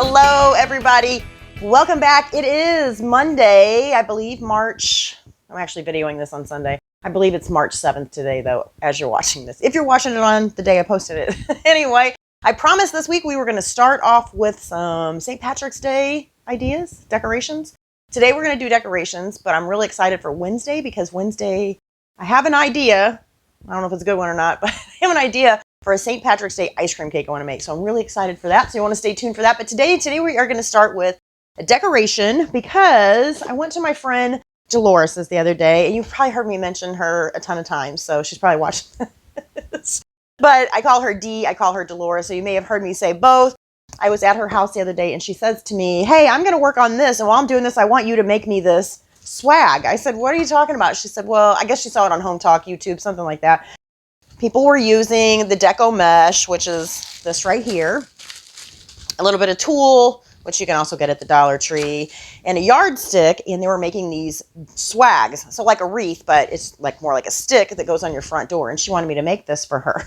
Hello, everybody. Welcome back. It is Monday, I believe, March. I'm actually videoing this on Sunday. I believe it's March 7th today, though, as you're watching this. If you're watching it on the day I posted it. Anyway, I promised this week we were going to start off with some St. Patrick's Day ideas, decorations. Today we're going to do decorations, but I'm really excited for Wednesday because Wednesday I have an idea. I don't know if it's a good one or not, but I have an idea for a St. Patrick's Day ice cream cake I want to make. So I'm really excited for that. So you want to stay tuned for that. But today we are going to start with a decoration because I went to my friend Dolores the other day, and you've probably heard me mention her a ton of times. So she's probably watching this. But I call her Dee, I call her Dolores. So you may have heard me say both. I was at her house the other day and she says to me, hey, I'm going to work on this. And while I'm doing this, I want you to make me this swag. I said, what are you talking about? She said, well, I guess she saw it on Home Talk, YouTube, something like that. People were using the deco mesh, which is this right here, a little bit of tulle, which you can also get at the Dollar Tree, and a yardstick, and they were making these swags. So like a wreath, but it's like more like a stick that goes on your front door, and she wanted me to make this for her.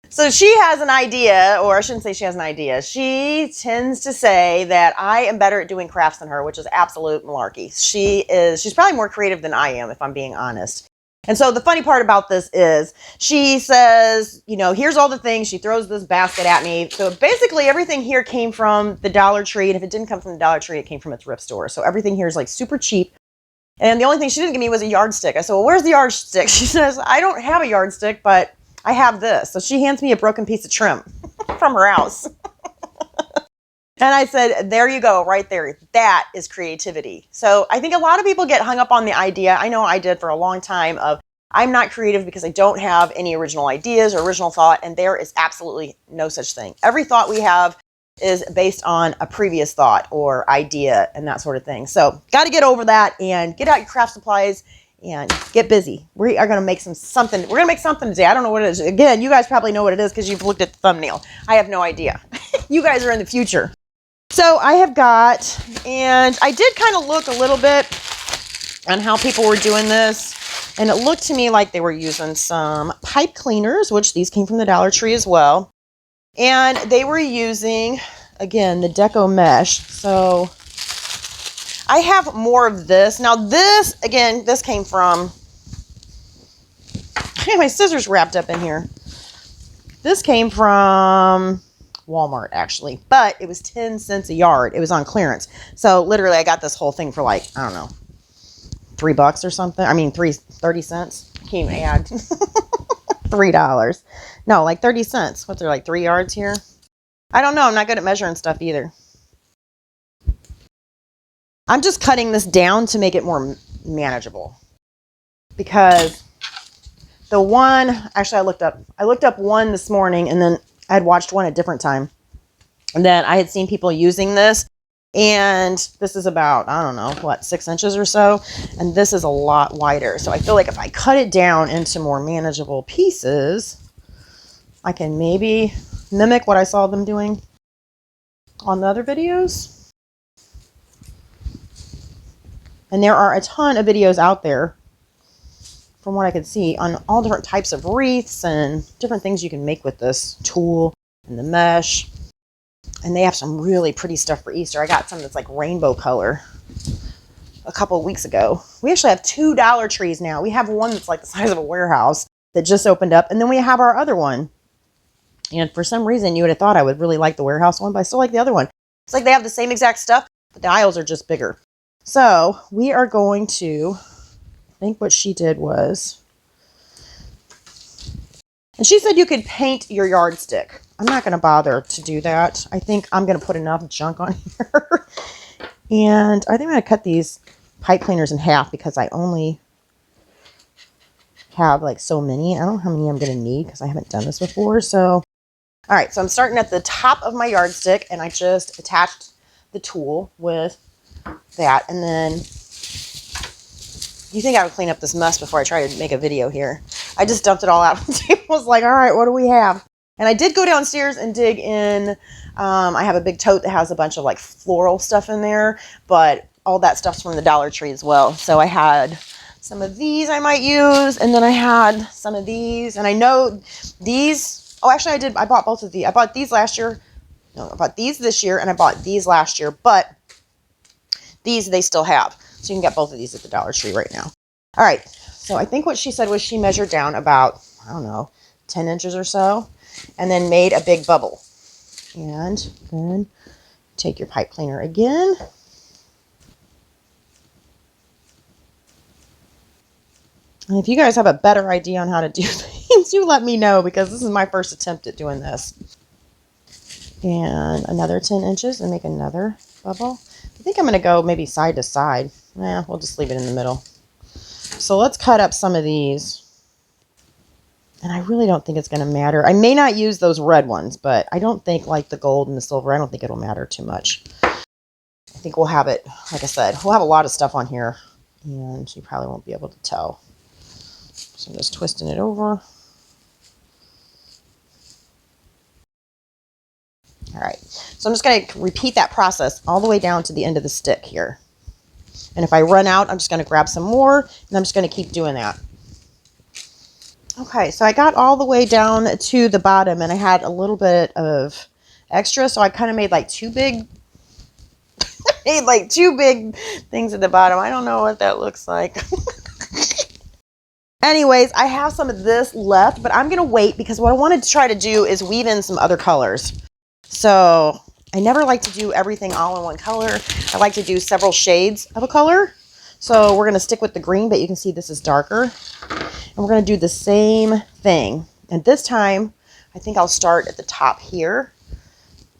So she has an idea, or I shouldn't say she has an idea. She tends to say that I am better at doing crafts than her, which is absolute malarkey. She's probably more creative than I am, if I'm being honest. And so the funny part about this is she says, you know, here's all the things. She throws this basket at me. So basically everything here came from the Dollar Tree. And if it didn't come from the Dollar Tree, it came from a thrift store. So everything here is like super cheap. And the only thing she didn't give me was a yardstick. I said, well, where's the yardstick? She says, I don't have a yardstick, but I have this. So she hands me a broken piece of trim from her house. And I said, there you go, right there. That is creativity. So I think a lot of people get hung up on the idea. I know I did for a long time of I'm not creative because I don't have any original ideas or original thought. And there is absolutely no such thing. Every thought we have is based on a previous thought or idea and that sort of thing. So got to get over that and get out your craft supplies and get busy. We are going to make something. We're going to make something today. I don't know what it is. Again, you guys probably know what it is because you've looked at the thumbnail. I have no idea. You guys are in the future. So I have got, and I did kind of look a little bit on how people were doing this, and it looked to me like they were using some pipe cleaners, which these came from the Dollar Tree as well, and they were using, again, the deco mesh. So I have more of this. Now this, again, this came from, I have my scissors wrapped up in here. This came from Walmart, actually, but it was 10 cents a yard. It was on clearance. So literally I got this whole thing for like, I don't know, $3 or something. I mean, 30 cents. Can't even add $3. No, like 30 cents. What's there, like 3 yards here? I don't know. I'm not good at measuring stuff either. I'm just cutting this down to make it more manageable because the one, actually I looked up one this morning, and then I had watched one at a different time. And then I had seen people using this. And this is about, I don't know, what, 6 inches or so. And this is a lot wider. So I feel like if I cut it down into more manageable pieces, I can maybe mimic what I saw them doing on the other videos. And there are a ton of videos out there, from what I could see, on all different types of wreaths and different things you can make with this tool and the mesh. And they have some really pretty stuff for Easter. I got some that's like rainbow color a couple of weeks ago. We actually have 2 Dollar Trees now. We have one that's like the size of a warehouse that just opened up. And then we have our other one. And for some reason, you would have thought I would really like the warehouse one, but I still like the other one. It's like they have the same exact stuff, but the aisles are just bigger. So we are going to, I think what she did was, and she said you could paint your yardstick. I'm not going to bother to do that. I think I'm going to put enough junk on here. And I think I'm going to cut these pipe cleaners in half because I only have like so many. I don't know how many I'm going to need because I haven't done this before. So, all right. So I'm starting at the top of my yardstick, and I just attached the tool with that. And then you think I would clean up this mess before I try to make a video here. I just dumped it all out on the table. I was like, all right, what do we have? And I did go downstairs and dig in. I have a big tote that has a bunch of like floral stuff in there, but all that stuff's from the Dollar Tree as well. So I had some of these I might use, and then I had some of these, and I know these, oh, actually I bought both of these. I bought these last year No, I bought these this year and I bought these last year, but these they still have. So you can get both of these at the Dollar Tree right now. All right. So I think what she said was she measured down about, I don't know, 10 inches or so, and then made a big bubble. And then take your pipe cleaner again. And if you guys have a better idea on how to do things, you let me know, because this is my first attempt at doing this. And another 10 inches and make another bubble. I think I'm going to go maybe side to side. We'll just leave it in the middle. So let's cut up some of these. And I really don't think it's going to matter. I may not use those red ones, but I don't think, like the gold and the silver, I don't think it'll matter too much. I think we'll have it, like I said, we'll have a lot of stuff on here, and you probably won't be able to tell. So I'm just twisting it over. All right, so I'm just going to repeat that process all the way down to the end of the stick here. And if I run out, I'm just going to grab some more, and I'm just going to keep doing that. Okay, so I got all the way down to the bottom, and I had a little bit of extra, so I kind of made like two big things at the bottom. I don't know what that looks like. Anyways, I have some of this left, but I'm going to wait because what I wanted to try to do is weave in some other colors. So I never like to do everything all in one color. I like to do several shades of a color. So we're going to stick with the green, but you can see this is darker. And we're going to do the same thing. And this time, I think I'll start at the top here.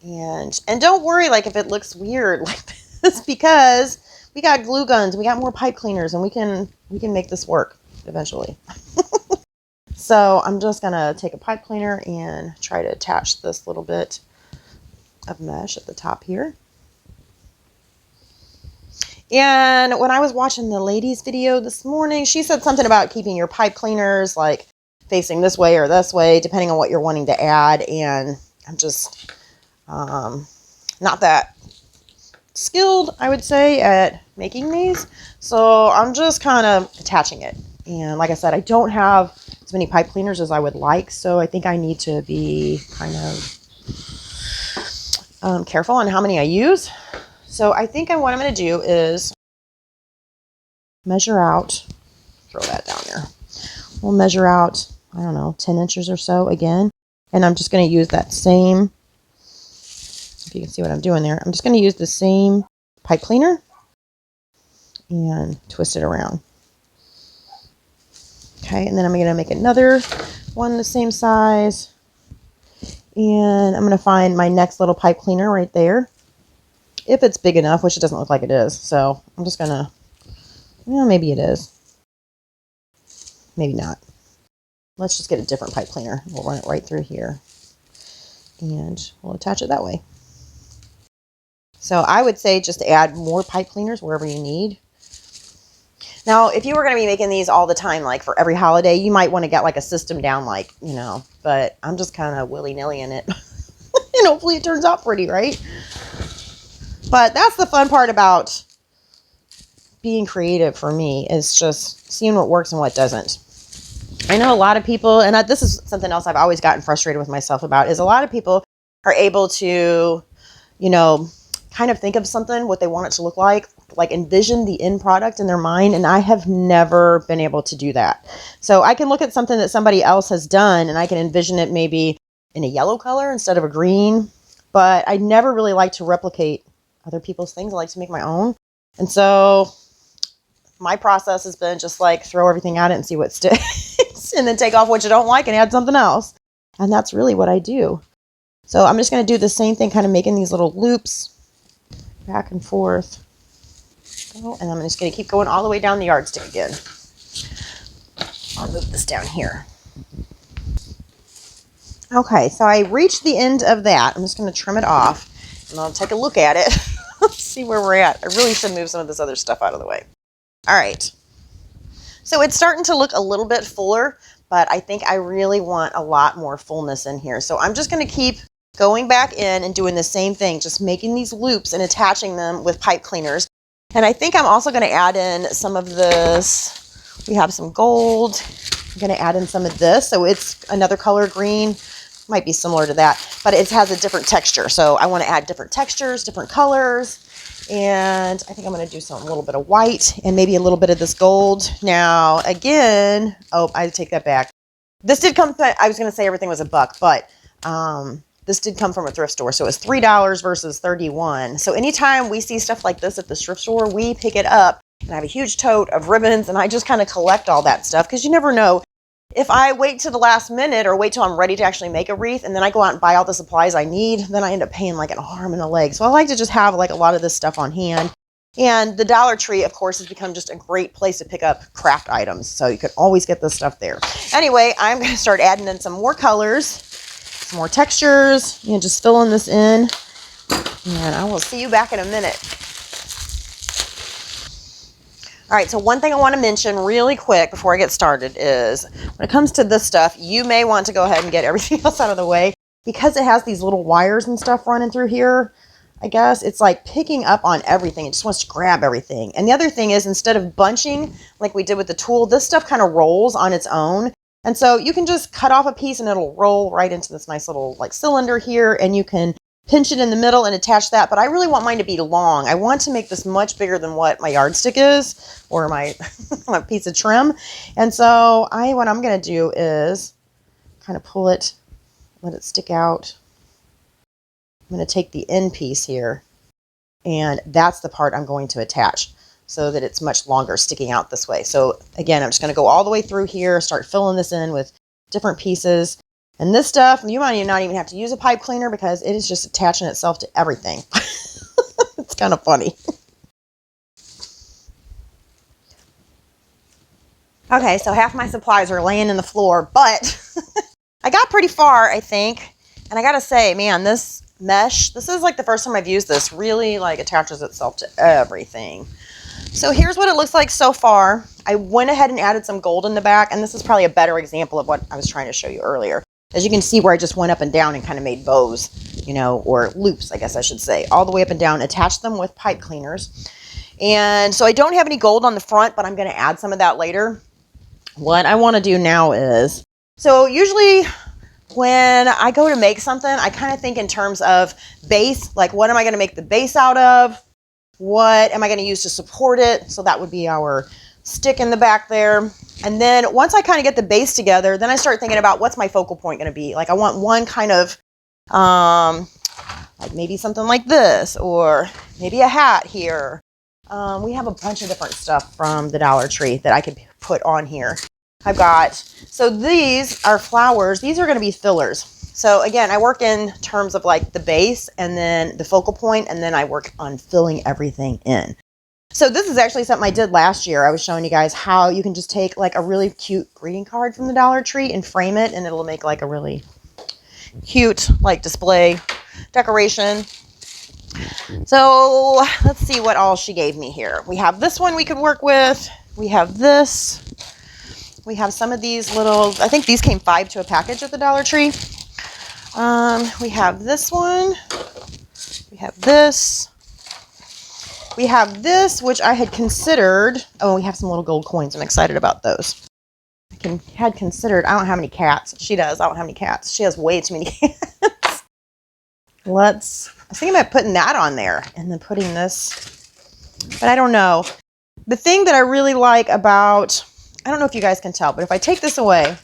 And don't worry, like, if it looks weird like this, because we got glue guns, we got more pipe cleaners, and we can make this work eventually. So I'm just going to take a pipe cleaner and try to attach this little bit of mesh at the top here. And when I was watching the lady's video this morning, she said something about keeping your pipe cleaners like facing this way or this way, depending on what you're wanting to add. And I'm just not that skilled, I would say, at making these. So I'm just kind of attaching it. And like I said, I don't have as many pipe cleaners as I would like. So I think I need to be kind of careful on how many I use. So I think what I'm going to do is measure out, throw that down there. We'll measure out, I don't know, 10 inches or so again. And I'm just going to use that same, if you can see what I'm doing there, I'm just going to use the same pipe cleaner and twist it around. Okay, and then I'm going to make another one the same size. And I'm going to find my next little pipe cleaner right there. If it's big enough, which it doesn't look like it is. So I'm just going to, maybe it is. Maybe not. Let's just get a different pipe cleaner. We'll run it right through here. And we'll attach it that way. So I would say just add more pipe cleaners wherever you need. Now, if you were going to be making these all the time, like for every holiday, you might want to get like a system down, like, but I'm just kind of willy-nilly in it. And hopefully it turns out pretty, right? But that's the fun part about being creative for me, is just seeing what works and what doesn't. I know a lot of people, and this is something else I've always gotten frustrated with myself about, is a lot of people are able to, kind of think of something, what they want it to look like envision the end product in their mind. And I have never been able to do that. So I can look at something that somebody else has done and I can envision it maybe in a yellow color instead of a green, but I never really like to replicate other people's things. I like to make my own. And so my process has been just like throw everything at it and see what sticks and then take off what you don't like and add something else. And that's really what I do. So I'm just going to do the same thing, kind of making these little loops back and forth. And I'm just going to keep going all the way down the yardstick again. I'll move this down here. Okay, so I reached the end of that. I'm just going to trim it off and I'll take a look at it. Let's see where we're at. I really should move some of this other stuff out of the way. All right. So it's starting to look a little bit fuller, but I think I really want a lot more fullness in here. So I'm just going to keep going back in and doing the same thing, just making these loops and attaching them with pipe cleaners. And I think I'm also going to add in some of this. We have some gold. I'm going to add in some of this. So it's another color green. might be similar to that, but it has a different texture. So I want to add different textures, different colors. And I think I'm going to do a little bit of white and maybe a little bit of this gold. Now, again, oh, I take that back. This did come, I was going to say everything was $1, but this did come from a thrift store. So it was $3 versus $31. So anytime we see stuff like this at the thrift store, we pick it up. And I have a huge tote of ribbons, and I just kind of collect all that stuff because you never know. If I wait to the last minute or wait till I'm ready to actually make a wreath and then I go out and buy all the supplies I need, then I end up paying like an arm and a leg. So I like to just have like a lot of this stuff on hand. And the Dollar Tree, of course, has become just a great place to pick up craft items. So you can always get this stuff there. Anyway, I'm going to start adding in some more colors, some more textures, and just filling this in. And I will see you back in a minute. All right, so one thing I want to mention really quick before I get started is when it comes to this stuff, you may want to go ahead and get everything else out of the way because it has these little wires and stuff running through here. I guess it's like picking up on everything. It just wants to grab everything. And the other thing is instead of bunching like we did with the tool, this stuff kind of rolls on its own. And so you can just cut off a piece and it'll roll right into this nice little like cylinder here, and you can pinch it in the middle and attach that, but I really want mine to be long. I want to make this much bigger than what my yardstick is or my, my piece of trim. And so what I'm going to do is kind of pull it, let it stick out. I'm going to take the end piece here, and that's the part I'm going to attach so that it's much longer sticking out this way. So again, I'm just going to go all the way through here, start filling this in with different pieces. And this stuff, you might not even have to use a pipe cleaner because it is just attaching itself to everything. It's kind of funny. Okay, so half my supplies are laying in the floor, but I got pretty far, I think. And I got to say, man, this mesh, this is like the first time I've used this, really like attaches itself to everything. So here's what it looks like so far. I went ahead and added some gold in the back, and this is probably a better example of what I was trying to show you earlier. As you can see where I just went up and down and kind of made bows, you know, or loops, I guess I should say, all the way up and down, attached them with pipe cleaners. And so I don't have any gold on the front, but I'm going to add some of that later. What I want to do now is, so usually when I go to make something, I kind of think in terms of base, like what am I going to make the base out of? What am I going to use to support it? So that would be our stick in the back there. And then once I kind of get the base together, then I start thinking about what's my focal point going to be. Like I want one kind of, like maybe something like this, or maybe a hat here. We have a bunch of different stuff from the Dollar Tree that I could put on here. I've got, so these are flowers. These are going to be fillers. So again, I work in terms of like the base and then the focal point, and then I work on filling everything in. So this is actually something I did last year. I was showing you guys how you can just take like a really cute greeting card from the Dollar Tree and frame it, and it'll make like a really cute like display decoration. So let's see what all she gave me here. We have this one we could work with. We have this. We have some of these little, I think these came 5 to a package at the Dollar Tree. We have this one. We have this. We have this, which I had considered. Oh, we have some little gold coins. I'm excited about those. I had considered, I don't have any cats. She does. I don't have any cats. She has way too many cats. I was thinking about putting that on there and then putting this, but I don't know. The thing that I really like about, I don't know if you guys can tell, but if I take this away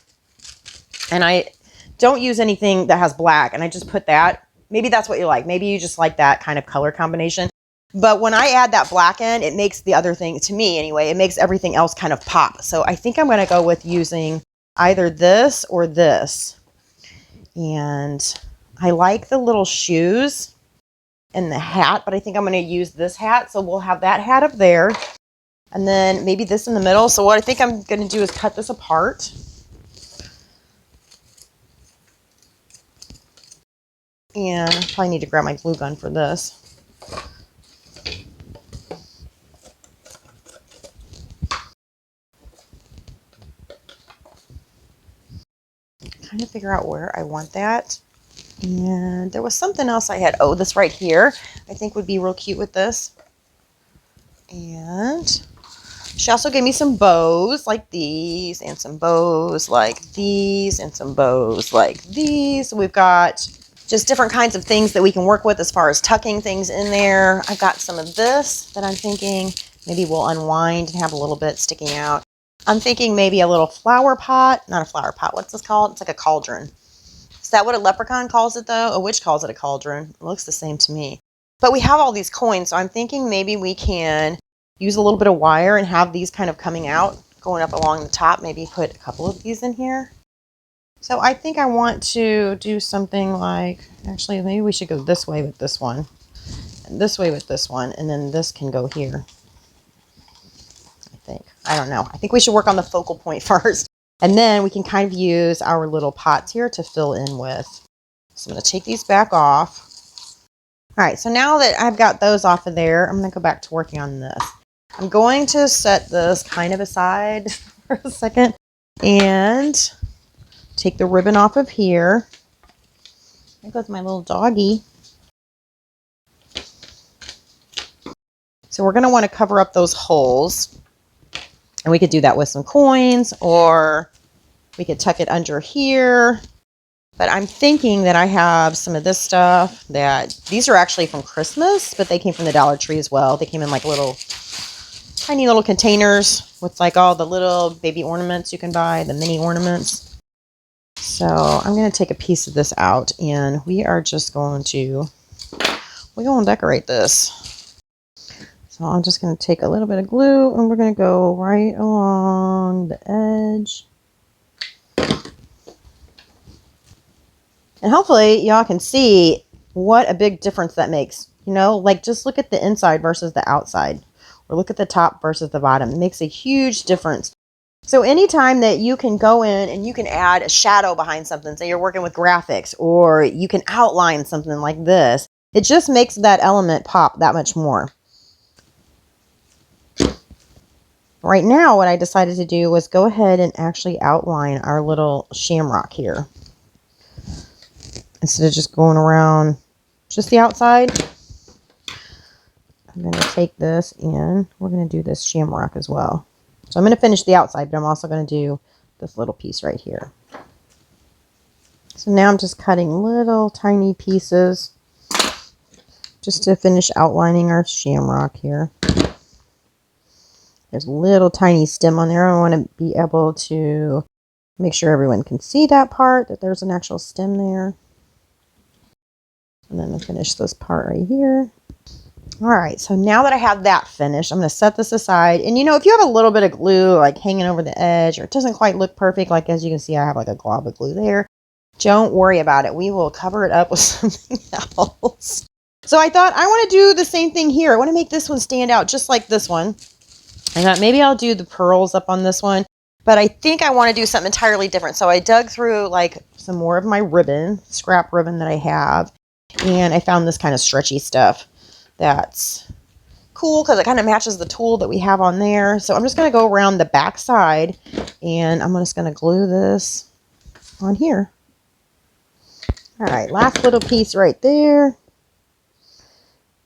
and I don't use anything that has black and I just put that, maybe that's what you like. Maybe you just like that kind of color combination. But when I add that black in, it makes the other thing, to me anyway, it makes everything else kind of pop. So I think I'm going to go with using either this or this. And I like the little shoes and the hat, but I think I'm going to use this hat. So we'll have that hat up there. And then maybe this in the middle. So what I think I'm going to do is cut this apart. And I probably need to grab my glue gun for this. Trying to figure out where I want that. And there was something else I had. Oh, this right here I think would be real cute with this. And She also gave me some bows like these, and some bows like these, and some bows like these. So we've got just different kinds of things that we can work with as far as tucking things in there. I've got some of this that I'm thinking maybe we'll unwind and have a little bit sticking out. I'm thinking maybe a little flower pot. Not a flower pot. What's this called? It's like a cauldron. Is that what a leprechaun calls it, though? A witch calls it a cauldron. It looks the same to me. But we have all these coins, so I'm thinking maybe we can use a little bit of wire and have these kind of coming out, going up along the top. Maybe put a couple of these in here. So I think I want to do something like, actually, maybe we should go this way with this one, and this way with this one, and then this can go here. I don't know. I think we should work on the focal point first. And then we can kind of use our little pots here to fill in with. So I'm going to take these back off. All right, so now that I've got those off of there, I'm going to go back to working on this. I'm going to set this kind of aside for a second and take the ribbon off of here. There goes my little doggy. So we're going to want to cover up those holes. And we could do that with some coins, or we could tuck it under here. But I'm thinking that I have some of this stuff that, these are actually from Christmas, but they came from the Dollar Tree as well. They came in like little, tiny little containers with like all the little baby ornaments you can buy, the mini ornaments. So I'm going to take a piece of this out, and we are just going to, we're going to decorate this. So I'm just going to take a little bit of glue, and we're going to go right along the edge. And hopefully y'all can see what a big difference that makes. You know, like just look at the inside versus the outside, or look at the top versus the bottom. It makes a huge difference. So anytime that you can go in and you can add a shadow behind something, say you're working with graphics, or you can outline something like this, it just makes that element pop that much more. Right now, what I decided to do was go ahead and actually outline our little shamrock here. Instead of just going around just the outside, I'm going to take this and we're going to do this shamrock as well. So I'm going to finish the outside, but I'm also going to do this little piece right here. So now I'm just cutting little tiny pieces just to finish outlining our shamrock here. There's a little tiny stem on there. I want to be able to make sure everyone can see that part, that there's an actual stem there. And then I'll finish this part right here. All right, so now that I have that finished, I'm going to set this aside. And you know, if you have a little bit of glue like hanging over the edge, or it doesn't quite look perfect, like as you can see, I have like a glob of glue there, don't worry about it. We will cover it up with something else. So I thought I want to do the same thing here. I want to make this one stand out just like this one. I thought maybe I'll do the pearls up on this one, but I think I want to do something entirely different. So I dug through like some more of my ribbon, scrap ribbon that I have, and I found this kind of stretchy stuff that's cool because it kind of matches the tool that we have on there. So I'm just going to go around the back side, and I'm just going to glue this on here. All right, last little piece right there,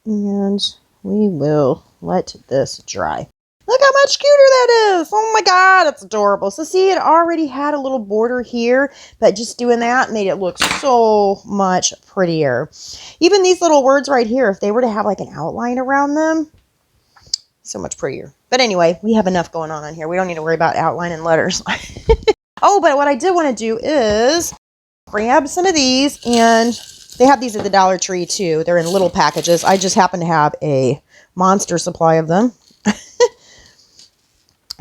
and we will let this dry. Look how much cuter that is. Oh my God, that's adorable. So see, it already had a little border here, but just doing that made it look so much prettier. Even these little words right here, if they were to have like an outline around them, so much prettier. But anyway, we have enough going on here. We don't need to worry about outline and letters. Oh, but what I did want to do is grab some of these, and they have these at the Dollar Tree too. They're in little packages. I just happen to have a monster supply of them.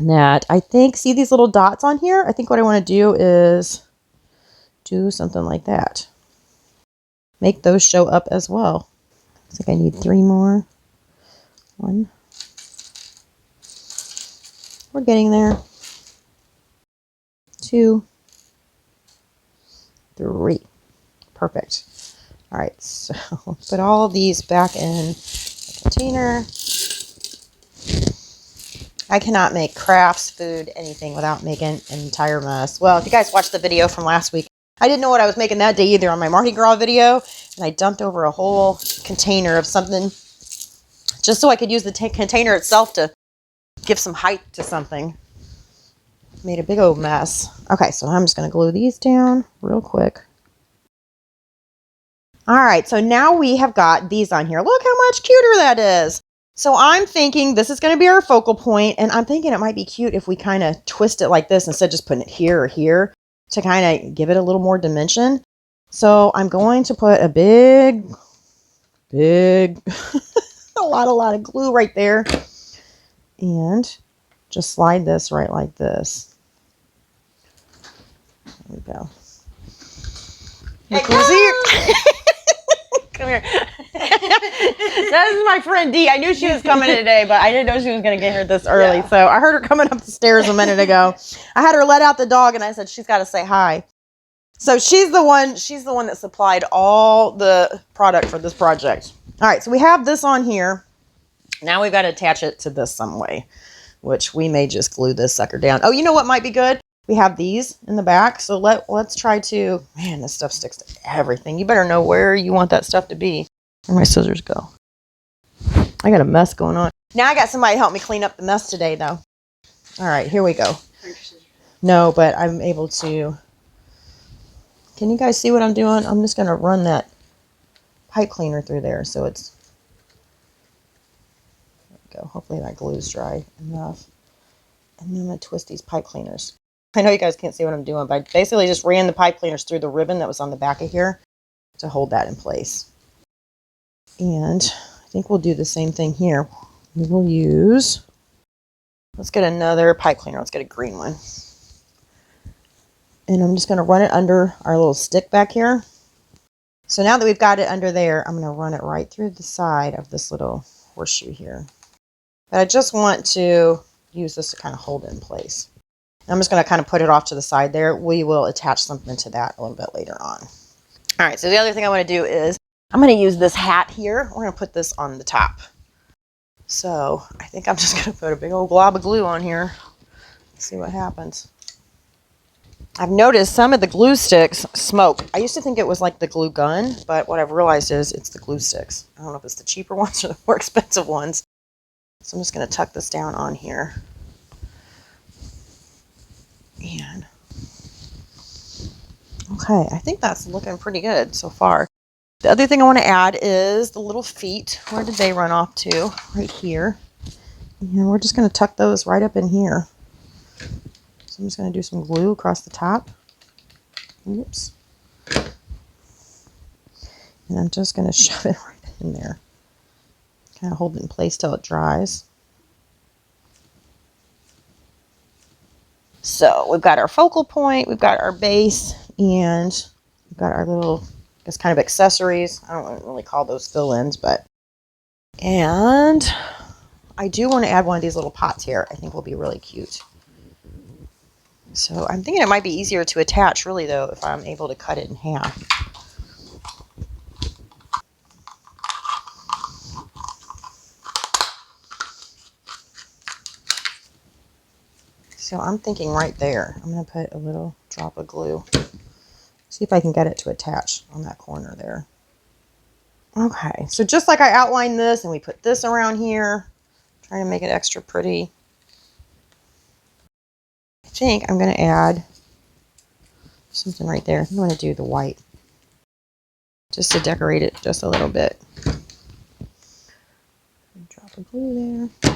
That I think, see these little dots on here? I think what I want to do is do something like that. Make those show up as well. Looks like I need 3 more. 1. We're getting there. 2. 3. Perfect. All right, so put all of these back in the container. I cannot make crafts, food, anything without making an entire mess. Well, if you guys watched the video from last week, I didn't know what I was making that day either on my Mardi Gras video, and I dumped over a whole container of something just so I could use the container itself to give some height to something. Made a big old mess. Okay, so I'm just going to glue these down real quick. All right, so now we have got these on here. Look how much cuter that is. So I'm thinking this is going to be our focal point, and I'm thinking it might be cute if we kind of twist it like this instead of just putting it here or here to kind of give it a little more dimension. So I'm going to put a big, a lot of glue right there, and just slide this right like this. There we go. Hey, here. Come here. That is my friend Dee. I knew she was coming today, but I didn't know she was going to get here this early. Yeah. So I heard her coming up the stairs a minute ago. I had her let out the dog, and I said she's got to say hi. So she's the one that supplied all the product for this project. All right, so we have this on here. Now we've got to attach it to this some way, which we may just glue this sucker down. Oh, you know what might be good? We have these in the back, so let's try to, man, this stuff sticks to everything. You better know where you want that stuff to be. Where'd my scissors go? I got a mess going on. Now I got somebody to help me clean up the mess today, though. All right, here we go. No, but I'm able to. Can you guys see what I'm doing? I'm just going to run that pipe cleaner through there, so it's, there we go. Hopefully that glue's dry enough. And then I'm going to twist these pipe cleaners. I know you guys can't see what I'm doing, but I basically just ran the pipe cleaners through the ribbon that was on the back of here to hold that in place. And I think we'll do the same thing here. We will use, let's get another pipe cleaner. Let's get a green one. And I'm just going to run it under our little stick back here. So now that we've got it under there, I'm going to run it right through the side of this little horseshoe here. But I just want to use this to kind of hold it in place. I'm just going to kind of put it off to the side there. We will attach something to that a little bit later on. All right, so the other thing I want to do is I'm going to use this hat here. We're going to put this on the top. So I think I'm just going to put a big old glob of glue on here. See what happens. I've noticed some of the glue sticks smoke. I used to think it was like the glue gun, but what I've realized is it's the glue sticks. I don't know if it's the cheaper ones or the more expensive ones. So I'm just going to tuck this down on here. And okay, I think that's looking pretty good so far. The other thing I want to add is the little feet. Where did they run off to? Right here. And we're just going to tuck those right up in here. So I'm just going to do some glue across the top. Oops. And I'm just going to shove it right in there. Kind of hold it in place till it dries. So we've got our focal point, we've got our base, and we've got our little, I guess, kind of accessories. I don't really call those fill-ins, but. And I do want to add one of these little pots here. I think will be really cute. So I'm thinking it might be easier to attach, really, though, if I'm able to cut it in half. So I'm thinking right there. I'm going to put a little drop of glue. See if I can get it to attach on that corner there. Okay, so just like I outlined this, and we put this around here, trying to make it extra pretty. I think I'm going to add something right there. I'm going to do the white, just to decorate it just a little bit. Drop of glue there.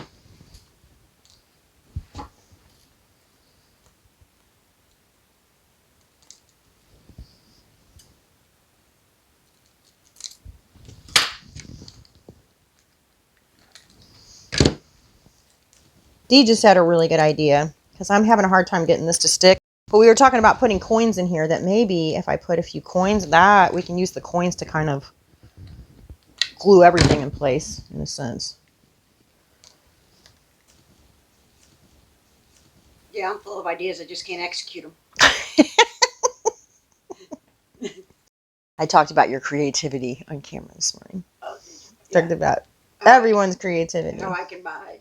Dee just had a really good idea, because I'm having a hard time getting this to stick. But we were talking about putting coins in here, that maybe if I put a few coins, that we can use the coins to kind of glue everything in place, in a sense. Yeah, I'm full of ideas. I just can't execute them. I talked about your creativity on camera this morning. Oh, yeah. Talked about everyone's creativity. How I can buy.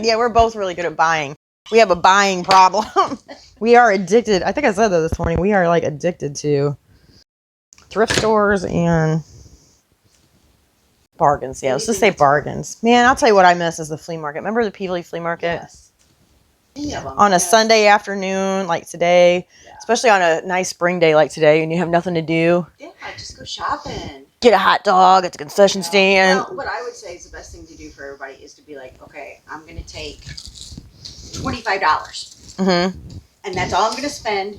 Yeah, we're both really good at buying. We have a buying problem. We are addicted. I think I said that this morning. We are like addicted to thrift stores and Bargains, yeah. Let's just say Anything that's bargains. Man, I'll tell you what I miss is the flea market. Remember the Peabody Flea Market? Yes. Any of them. On a Yes. Sunday afternoon like today, Yeah. especially on a nice spring day like today and you have nothing to do. Yeah, just go shopping. Get a hot dog at the concession stand. Well, what I would say is the best thing to do for everybody is to be like, okay, I'm going to take $25. Mm-hmm. And that's all I'm going to spend.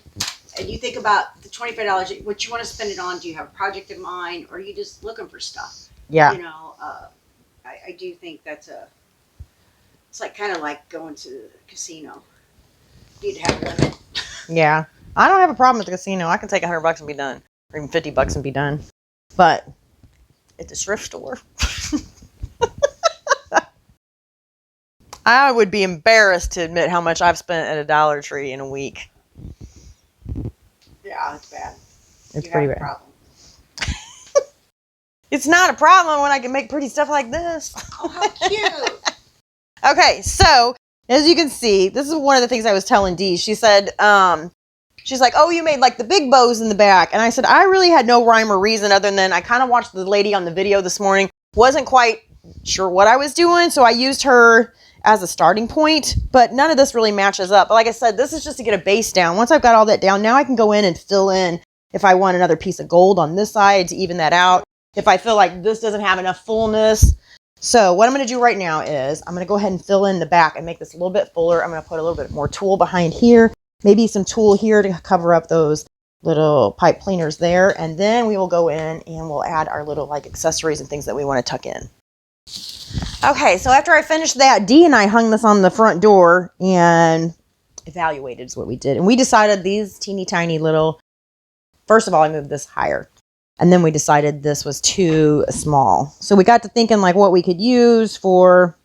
And you think about the $25, what you want to spend it on. Do you have a project in mind, or are you just looking for stuff? Yeah. You know, I do think it's like kind of like going to the casino. You need to have a limit. Yeah. I don't have a problem at the casino. I can take $100 and be done. Or even $50 and be done. But at the thrift store, I would be embarrassed to admit how much I've spent at a Dollar Tree in a week. Yeah, it's bad. It's You pretty have a bad. problem. It's not a problem when I can make pretty stuff like this. Oh, how cute. Okay, so as you can see, this is one of the things I was telling Dee. She said, she's like, oh, you made like the big bows in the back. And I said, I really had no rhyme or reason other than I kind of watched the lady on the video this morning. Wasn't quite sure what I was doing, so I used her as a starting point, but none of this really matches up. But like I said, this is just to get a base down. Once I've got all that down, now I can go in and fill in if I want another piece of gold on this side to even that out. If I feel like this doesn't have enough fullness. So what I'm going to do right now is I'm going to go ahead and fill in the back and make this a little bit fuller. I'm going to put a little bit more tulle behind here, maybe some tulle here to cover up those little pipe cleaners there. And then we will go in and we'll add our little like accessories and things that we want to tuck in. Okay, so after I finished that, Dee and I hung this on the front door and evaluated is what we did. And we decided these teeny tiny little, first of all, I moved this higher. And then we decided this was too small. So we got to thinking like what we could use for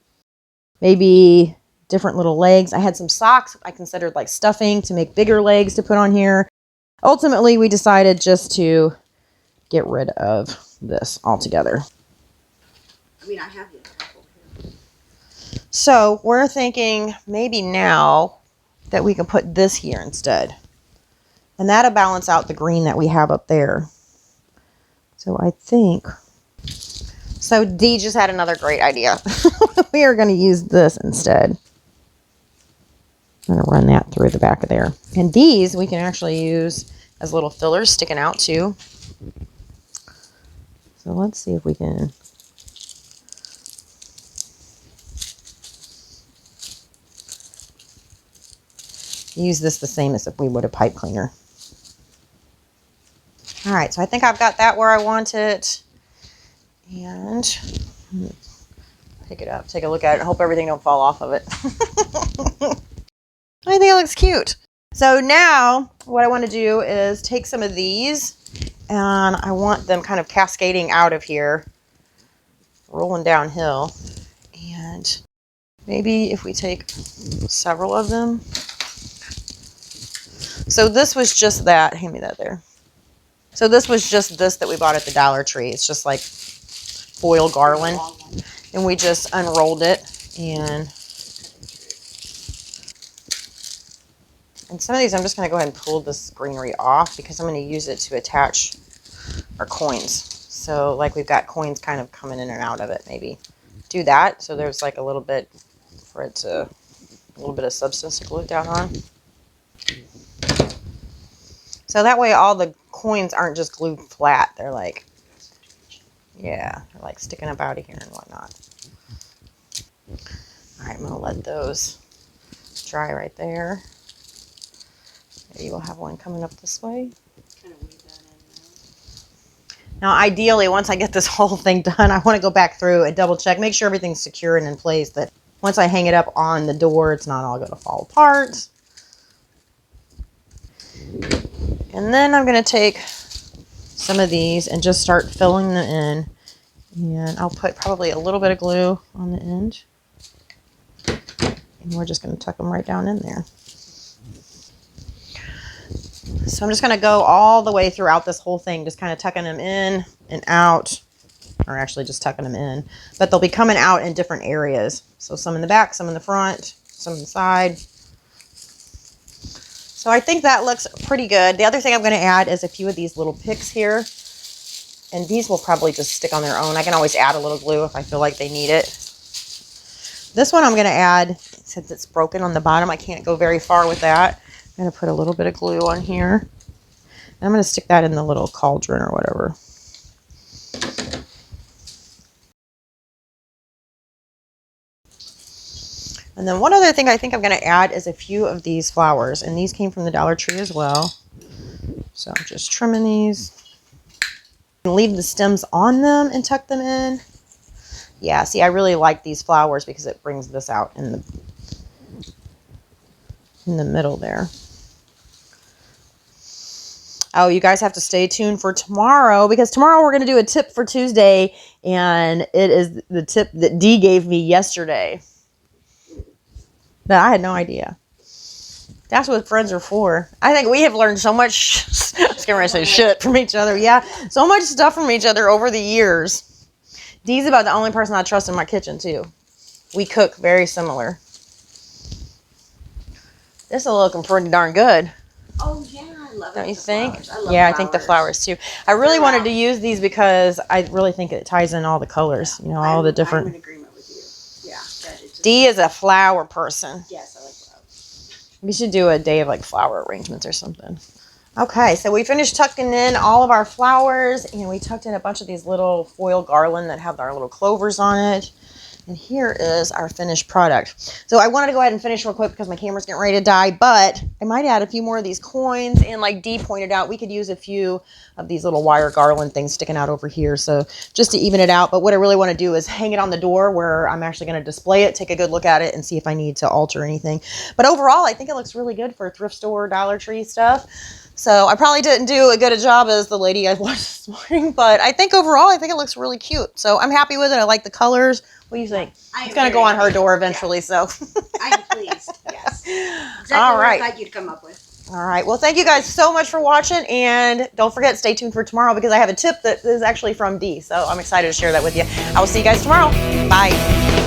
maybe different little legs. I had some socks I considered like stuffing to make bigger legs to put on here. Ultimately, we decided just to get rid of this altogether. I mean, I have the apple here. So we're thinking maybe now that we can put this here instead. And that'll balance out the green that we have up there. So I think, so Dee just had another great idea. We are going to use this instead. I'm going to run that through the back of there. And these we can actually use as little fillers sticking out too. So let's see if we can. Use this the same as if we would a pipe cleaner. All right, so I think I've got that where I want it. And pick it up, take a look at it, and hope everything don't fall off of it. I think it looks cute. So now what I want to do is take some of these and I want them kind of cascading out of here, rolling downhill. And maybe if we take several of them. So this was just that. Hand me that there. So this was just this that we bought at the Dollar Tree. It's just like foil garland. And we just unrolled it. And some of these I'm just going to go ahead and pull this greenery off because I'm going to use it to attach our coins. So like we've got coins kind of coming in and out of it maybe. Do that so there's like a little bit for it to, a little bit of substance to glue it down on. So that way all the coins aren't just glued flat. They're like, yeah, they're like sticking up out of here and whatnot. All right, I'm going to let those dry right there. Maybe we'll have one coming up this way. Kind of weave that in Now, ideally, once I get this whole thing done, I want to go back through and double check, make sure everything's secure and in place, that once I hang it up on the door, it's not all going to fall apart. And then I'm going to take some of these and just start filling them in. And I'll put probably a little bit of glue on the end. And we're just going to tuck them right down in there. So I'm just going to go all the way throughout this whole thing, just kind of tucking them in and out, or actually just tucking them in. But they'll be coming out in different areas. So some in the back, some in the front, some in the side. So I think that looks pretty good. The other thing I'm going to add is a few of these little picks here. And these will probably just stick on their own. I can always add a little glue if I feel like they need it. This one I'm going to add, since it's broken on the bottom, I can't go very far with that. I'm going to put a little bit of glue on here. And I'm going to stick that in the little cauldron or whatever. And then one other thing I think I'm going to add is a few of these flowers. And these came from the Dollar Tree as well. So I'm just trimming these. Leave the stems on them and tuck them in. Yeah, see, I really like these flowers because it brings this out in the middle there. Oh, you guys have to stay tuned for tomorrow, because tomorrow we're going to do a tip for Tuesday, and it is the tip that Dee gave me yesterday. That I had no idea. That's what friends are for. I think we have learned so much, I was going to say shit from each other. Yeah, so much stuff from each other over the years. Dee's about the only person I trust in my kitchen, too. We cook very similar. This is looking pretty darn good. Oh, yeah, I love it. Don't you think? Yeah, I think the flowers, too. I really wanted to use these because I really think it ties in all the colors. You know, all the different... I'm in agreement with you. Yeah. Dee is a flower person. Yes, I like flowers. We should do a day of like flower arrangements or something. Okay, so we finished tucking in all of our flowers, and we tucked in a bunch of these little foil garland that have our little clovers on it. And here is our finished product. So I wanted to go ahead and finish real quick because my camera's getting ready to die, but I might add a few more of these coins. And like Dee pointed out, we could use a few of these little wire garland things sticking out over here. So just to even it out. But what I really want to do is hang it on the door where I'm actually going to display it, take a good look at it, and see if I need to alter anything. But overall, I think it looks really good for thrift store, Dollar Tree stuff. So I probably didn't do as good a job as the lady I watched this morning, but I think overall, I think it looks really cute. So I'm happy with it. I like the colors. What do you think? It's going to go on her door eventually, so. I'm pleased, yes. Exactly All right. what I thought you'd come up with. All right. Well, thank you guys so much for watching, and don't forget, stay tuned for tomorrow because I have a tip that is actually from Dee, so I'm excited to share that with you. I will see you guys tomorrow. Bye.